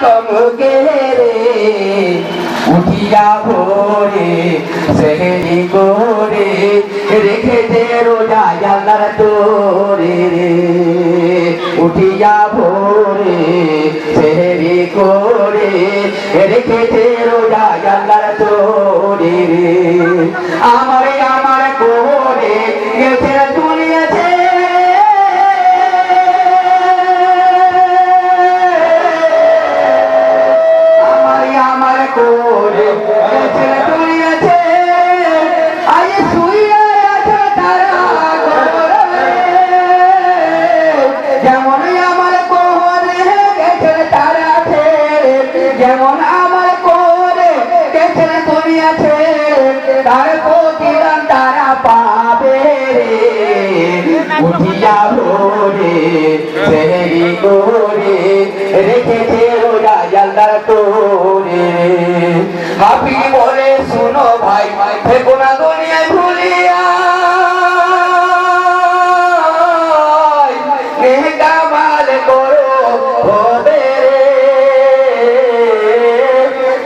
চমকে রে উঠিয়া ভোরে সেহেরি করে রেখেছে রোজা আল্লাহর তোরে রে উঠিয়া ভোরে সেহেরি করে রেখেছে রোজা আল্লাহর তোরে রে আমার করে গেছে দুনিয়াতে আমার করে গেছে দুনিয়াতে আয়ে শুইয়া আছে তারা যেমন আমার করে গেছে তারা যেমন আমার করে গেছে দুনিয়াতে তার প্রতিদান তারা পাবে রে উঠিয়া ভোরে সেহেরি করে রেখেছে রোজা আল্লাহর তোরে হাফি বলে শুনো ভাই থেকো না দুনিয়ায় ভুলিয়া কামাল করো হবে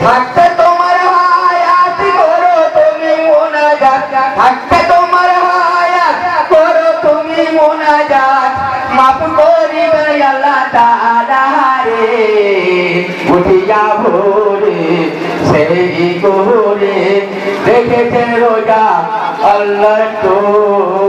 থাকতে তোমার হায়াত করো তুমি মোনাজাত থাকতে তোমার হায়াত করো তুমি মোনাজাত মাফ করিবে আল্লাহ তাআলা রে উঠিয়া ভোরে সেহেরি করে রেখেছে রোজা আল্লাহর তোরে।